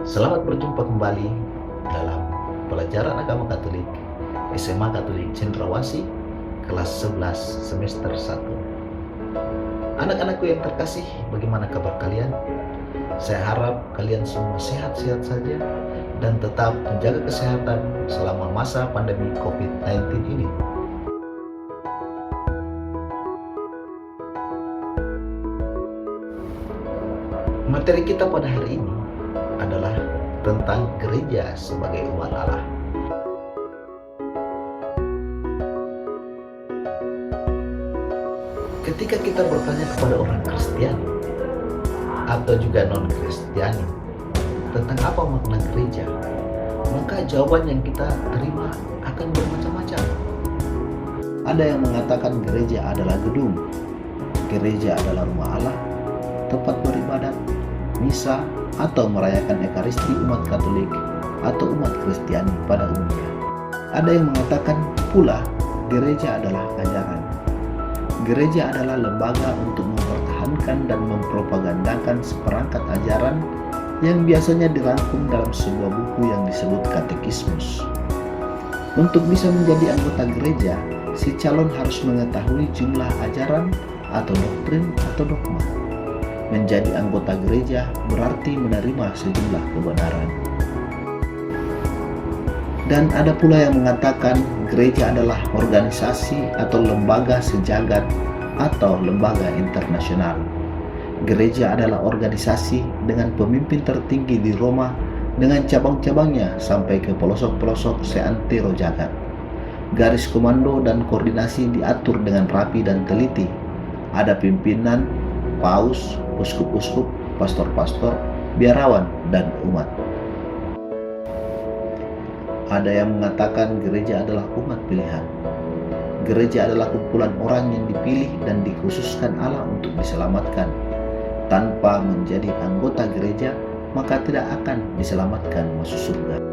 Selamat berjumpa kembali dalam pelajaran agama Katolik SMA Katolik Cendrawasih kelas 11 semester 1. Anak-anakku yang terkasih, bagaimana kabar kalian? Saya harap kalian semua sehat-sehat saja dan tetap menjaga kesehatan selama masa pandemi COVID-19 ini. Materi kita pada hari ini adalah tentang gereja sebagai umat Allah. Ketika kita bertanya kepada orang Kristiani atau juga non-Kristiani tentang apa makna gereja, maka jawaban yang kita terima akan bermacam-macam. Ada yang mengatakan gereja adalah gedung, gereja adalah rumah Allah, tempat beribadat, misa, atau merayakan Ekaristi umat Katolik atau umat Kristiani pada umumnya. Ada yang mengatakan pula gereja adalah ajaran. Gereja adalah lembaga untuk mempertahankan dan mempropagandakan seperangkat ajaran yang biasanya dirangkum dalam sebuah buku yang disebut katekismus. Untuk bisa menjadi anggota gereja, si calon harus mengetahui jumlah ajaran atau doktrin atau dogma. Menjadi anggota gereja berarti menerima sejumlah kebenaran. Dan ada pula yang mengatakan gereja adalah organisasi atau lembaga sejagat atau lembaga internasional. Gereja adalah organisasi dengan pemimpin tertinggi di Roma dengan cabang-cabangnya sampai ke pelosok-pelosok seantero jagat. Garis komando dan koordinasi diatur dengan rapi dan teliti. Ada pimpinan, paus, uskup-uskup, pastor-pastor, biarawan, dan umat. Ada yang mengatakan gereja adalah umat pilihan. Gereja adalah kumpulan orang yang dipilih dan dikhususkan Allah untuk diselamatkan. Tanpa menjadi anggota gereja, maka tidak akan diselamatkan masuk surga.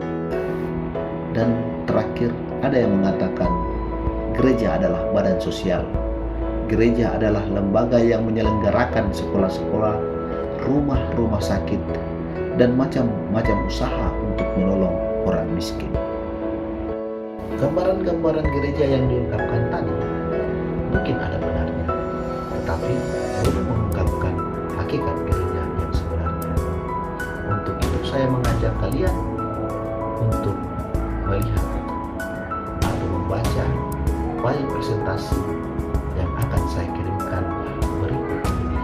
Dan terakhir, ada yang mengatakan gereja adalah badan sosial. Gereja adalah lembaga yang menyelenggarakan sekolah-sekolah, rumah-rumah sakit, dan macam-macam usaha untuk menolong orang miskin. Gambaran-gambaran gereja yang diungkapkan tadi mungkin ada benarnya, tetapi belum mengungkapkan hakikat gereja yang sebenarnya. Untuk itu saya mengajak kalian untuk melihat atau membaca file presentasi yang akan saya kirimkan berikut ini.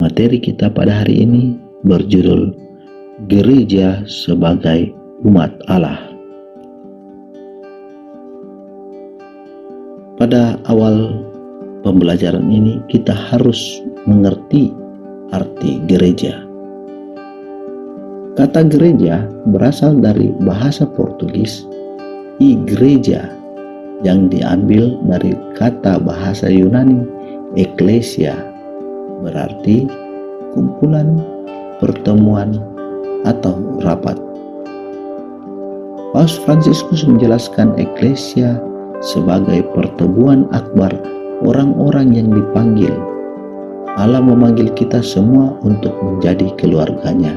Materi kita pada hari ini berjudul Gereja sebagai Umat Allah. Pada awal pembelajaran ini kita harus mengerti arti gereja. Kata gereja berasal dari bahasa Portugis igreja yang diambil dari kata bahasa Yunani eklesia, berarti kumpulan, pertemuan, atau rapat. Paus Fransiskus menjelaskan eklesia sebagai pertemuan akbar orang-orang yang dipanggil. Allah memanggil kita semua untuk menjadi keluarganya.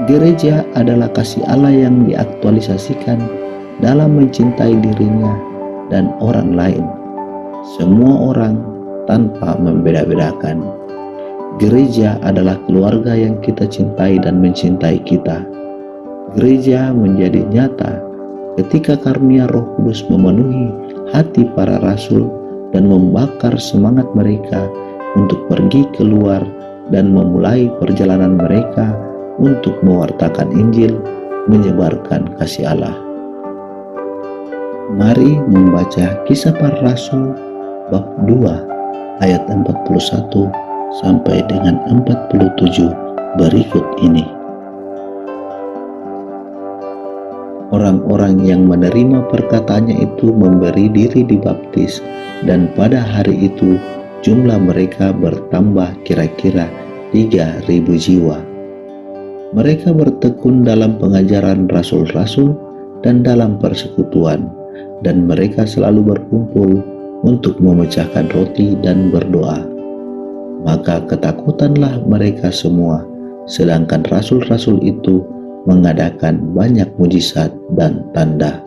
Gereja adalah kasih Allah yang diaktualisasikan dalam mencintai dirinya dan orang lain, semua orang tanpa membeda-bedakan. Gereja adalah keluarga yang kita cintai dan mencintai kita. Gereja menjadi nyata ketika karunia Roh Kudus memenuhi hati para rasul dan membakar semangat mereka untuk pergi keluar dan memulai perjalanan mereka untuk mewartakan Injil, menyebarkan kasih Allah. Mari membaca Kisah Para Rasul bab 2 ayat 41 sampai dengan 47 berikut ini. Orang-orang yang menerima perkataannya itu memberi diri dibaptis, dan pada hari itu jumlah mereka bertambah kira-kira 3.000 jiwa. Mereka bertekun dalam pengajaran rasul-rasul dan dalam persekutuan, dan mereka selalu berkumpul untuk memecahkan roti dan berdoa. Maka ketakutanlah mereka semua, sedangkan rasul-rasul itu mengadakan banyak mujizat dan tanda.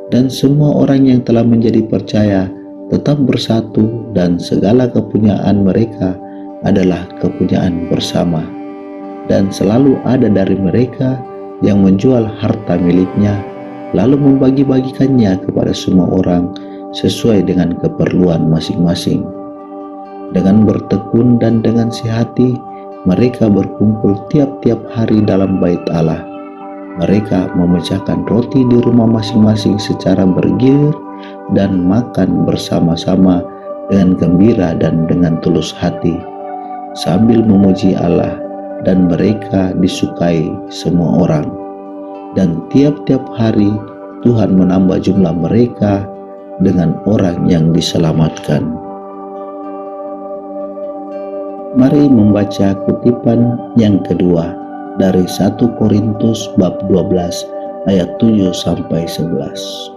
Dan semua orang yang telah menjadi percaya tetap bersatu, dan segala kepunyaan mereka adalah kepunyaan bersama. Dan selalu ada dari mereka yang menjual harta miliknya, lalu membagi-bagikannya kepada semua orang sesuai dengan keperluan masing-masing. Dengan bertekun dan dengan sehati, mereka berkumpul tiap-tiap hari dalam bait Allah. Mereka memecahkan roti di rumah masing-masing secara bergilir dan makan bersama-sama dengan gembira dan dengan tulus hati, sambil memuji Allah, dan mereka disukai semua orang. Dan tiap-tiap hari Tuhan menambah jumlah mereka dengan orang yang diselamatkan. Mari membaca kutipan yang kedua dari 1 Korintus bab 12 ayat 7 sampai 11.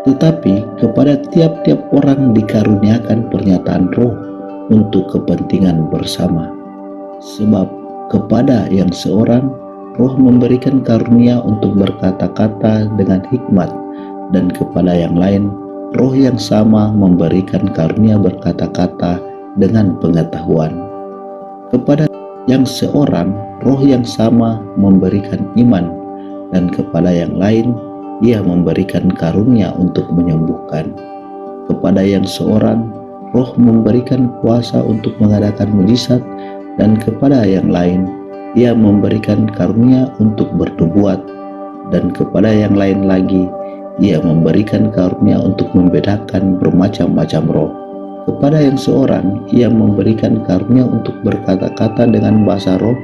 Tetapi kepada tiap-tiap orang dikaruniakan pernyataan roh untuk kepentingan bersama. Sebab kepada yang seorang roh memberikan karunia untuk berkata-kata dengan hikmat, dan kepada yang lain roh yang sama memberikan karunia berkata-kata dengan pengetahuan. Kepada yang seorang roh yang sama memberikan iman, dan kepada yang lain ia memberikan karunia untuk menyembuhkan. Kepada yang seorang roh memberikan kuasa untuk mengadakan mujizat, dan kepada yang lain ia memberikan karunia untuk bernubuat, dan kepada yang lain lagi ia memberikan karunia untuk membedakan bermacam-macam roh. Kepada yang seorang ia memberikan karunia untuk berkata-kata dengan bahasa roh,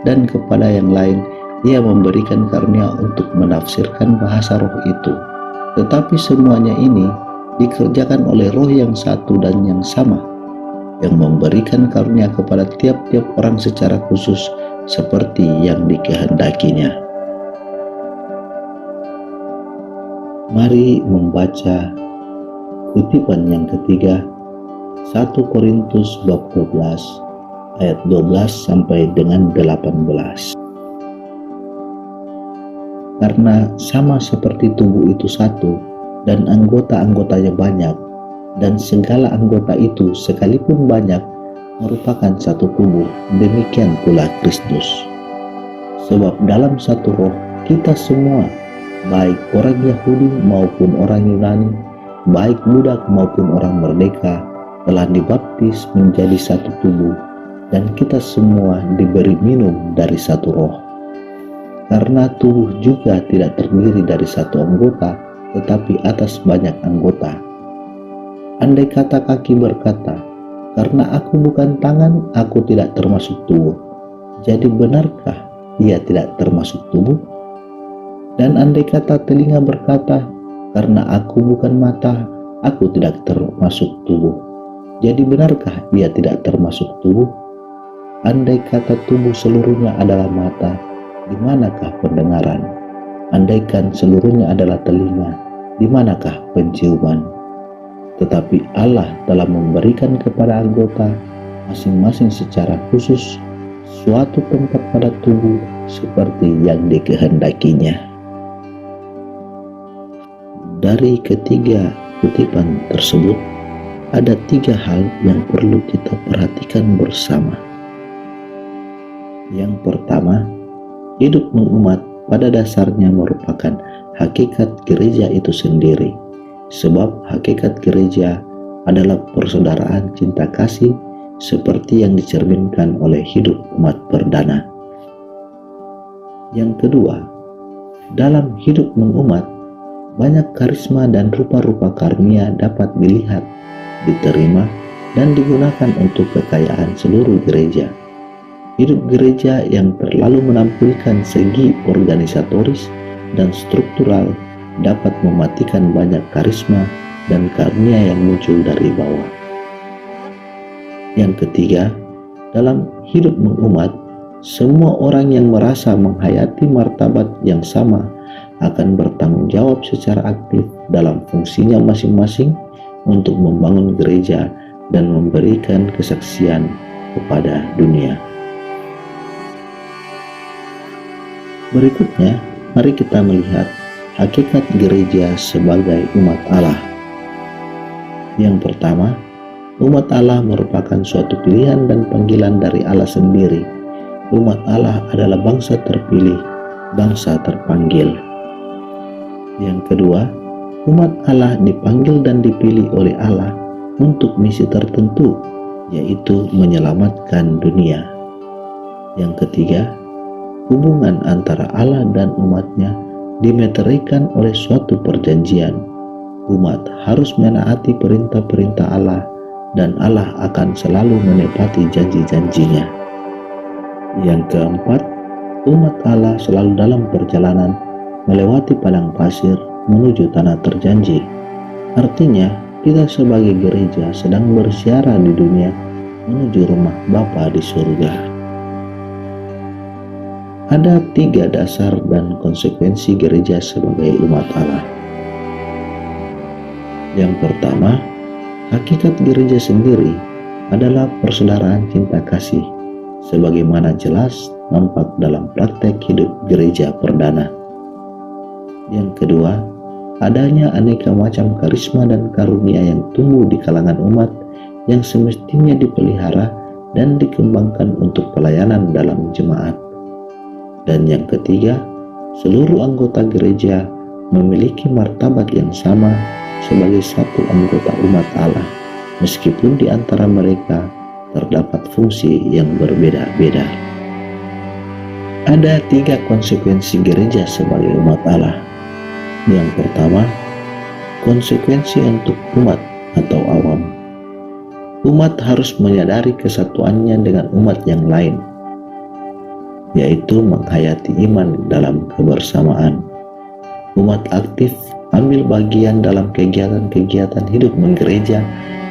dan kepada yang lain ia memberikan karunia untuk menafsirkan bahasa roh itu. Tetapi semuanya ini dikerjakan oleh roh yang satu dan yang sama, yang memberikan karunia kepada tiap-tiap orang secara khusus seperti yang dikehendakinya. Mari membaca kutipan yang ketiga, 1 Korintus bab 12 ayat 12 sampai dengan 18. Karena sama seperti tubuh itu satu dan anggota-anggotanya banyak, dan segala anggota itu sekalipun banyak merupakan satu tubuh, demikian pula Kristus. Sebab dalam satu roh kita semua, baik orang Yahudi maupun orang Yunani, baik budak maupun orang merdeka, telah dibaptis menjadi satu tubuh, dan kita semua diberi minum dari satu roh. Karena tubuh juga tidak terdiri dari satu anggota, tetapi atas banyak anggota. Andai kata kaki berkata, "Karena aku bukan tangan, aku tidak termasuk tubuh," jadi benarkah ia tidak termasuk tubuh? Dan andai kata telinga berkata, "Karena aku bukan mata, aku tidak termasuk tubuh," jadi benarkah ia tidak termasuk tubuh? Andai kata tubuh seluruhnya adalah mata, di manakah pendengaran? Andaikan seluruhnya adalah telinga, di manakah penciuman? Tetapi Allah telah memberikan kepada anggota masing-masing secara khusus suatu tempat pada tubuh seperti yang dikehendakinya. Dari ketiga kutipan tersebut, ada 3 hal yang perlu kita perhatikan bersama. Yang pertama, hidup mengumat pada dasarnya merupakan hakikat gereja itu sendiri, sebab hakikat gereja adalah persaudaraan cinta kasih seperti yang dicerminkan oleh hidup umat perdana. Yang kedua, dalam hidup mengumat, banyak karisma dan rupa-rupa karunia dapat dilihat, diterima, dan digunakan untuk kekayaan seluruh gereja. Hidup gereja yang terlalu menampilkan segi organisatoris dan struktural dapat mematikan banyak karisma dan karunia yang muncul dari bawah. Yang ketiga, dalam hidup mengumat, semua orang yang merasa menghayati martabat yang sama akan bertanggung jawab secara aktif dalam fungsinya masing-masing untuk membangun gereja dan memberikan kesaksian kepada dunia. Berikutnya, mari kita melihat hakikat gereja sebagai umat Allah. Yang pertama, umat Allah merupakan suatu pilihan dan panggilan dari Allah sendiri. Umat Allah adalah bangsa terpilih, bangsa terpanggil. Yang kedua, umat Allah dipanggil dan dipilih oleh Allah untuk misi tertentu, yaitu menyelamatkan dunia. Yang ketiga, hubungan antara Allah dan umatnya dimeterikan oleh suatu perjanjian. Umat harus menaati perintah-perintah Allah dan Allah akan selalu menepati janji-janjinya. Yang keempat, umat Allah selalu dalam perjalanan melewati padang pasir menuju tanah terjanji. Artinya, kita sebagai gereja sedang bersiara di dunia menuju rumah Bapa di surga. Ada 3 dasar dan konsekuensi gereja sebagai umat Allah. Yang pertama, hakikat gereja sendiri adalah persaudaraan cinta kasih, sebagaimana jelas nampak dalam praktek hidup gereja perdana. Yang kedua, adanya aneka macam karisma dan karunia yang tumbuh di kalangan umat yang semestinya dipelihara dan dikembangkan untuk pelayanan dalam jemaat. Dan yang ketiga, seluruh anggota gereja memiliki martabat yang sama sebagai satu anggota umat Allah, meskipun di antara mereka terdapat fungsi yang berbeda-beda. Ada 3 konsekuensi gereja sebagai umat Allah. Yang pertama, konsekuensi untuk umat atau awam. Umat harus menyadari kesatuannya dengan umat yang lain, yaitu menghayati iman dalam kebersamaan. Umat aktif ambil bagian dalam kegiatan-kegiatan hidup menggereja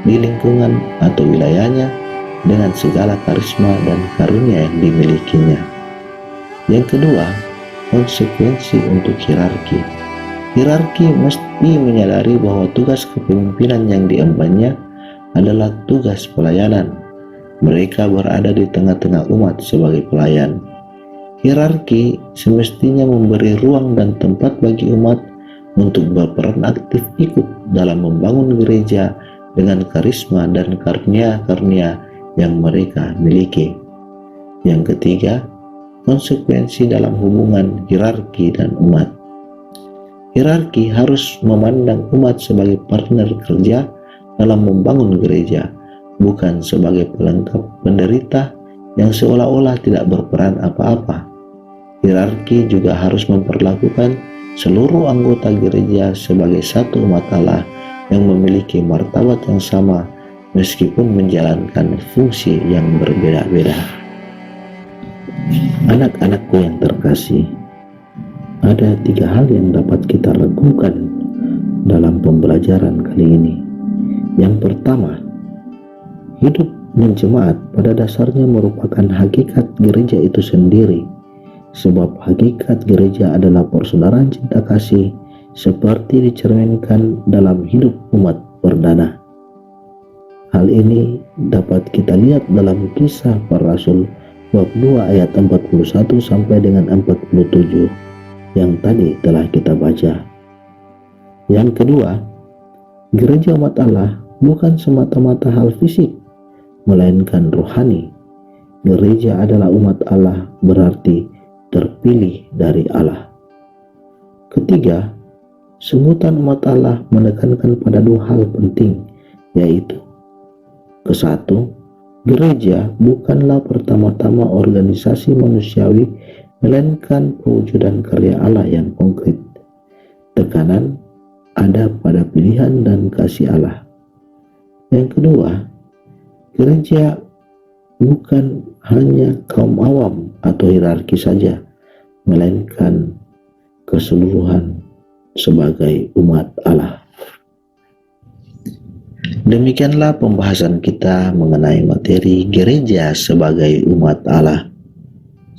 di lingkungan atau wilayahnya dengan segala karisma dan karunia yang dimilikinya. Yang kedua, konsekuensi untuk hierarki. Hierarki mesti menyadari bahwa tugas kepemimpinan yang diembannya adalah tugas pelayanan. Mereka berada di tengah-tengah umat sebagai pelayan. Hierarki semestinya memberi ruang dan tempat bagi umat untuk berperan aktif ikut dalam membangun gereja dengan karisma dan karunia-karunia yang mereka miliki. Yang ketiga, konsekuensi dalam hubungan hierarki dan umat. Hierarki harus memandang umat sebagai partner kerja dalam membangun gereja, bukan sebagai pelengkap penderita yang seolah-olah tidak berperan apa-apa. Hierarki juga harus memperlakukan seluruh anggota gereja sebagai satu umat Allah yang memiliki martabat yang sama meskipun menjalankan fungsi yang berbeda-beda. Anak-anakku yang terkasih, ada 3 hal yang dapat kita lakukan dalam pembelajaran kali ini. Yang pertama, hidup menjemaat pada dasarnya merupakan hakikat gereja itu sendiri. Sebab hakikat gereja adalah persaudaraan cinta kasih seperti dicerminkan dalam hidup umat perdana. Hal ini dapat kita lihat dalam Kisah Para Rasul bab 2 ayat 41 sampai dengan 47 yang tadi telah kita baca. Yang kedua, gereja umat Allah bukan semata-mata hal fisik, melainkan rohani. Gereja adalah umat Allah, berarti terpilih dari Allah. Ketiga, sebutan umat Allah menekankan pada 2 hal penting, yaitu kesatu, gereja bukanlah pertama-tama organisasi manusiawi, melainkan pewujudan karya Allah yang konkret. Tekanan ada pada pilihan dan kasih Allah. Yang kedua, gereja bukan hanya kaum awam atau hierarki saja, melainkan keseluruhan sebagai umat Allah. Demikianlah pembahasan kita mengenai materi gereja sebagai umat Allah.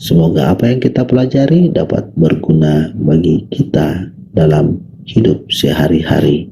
Semoga apa yang kita pelajari dapat berguna bagi kita dalam hidup sehari-hari.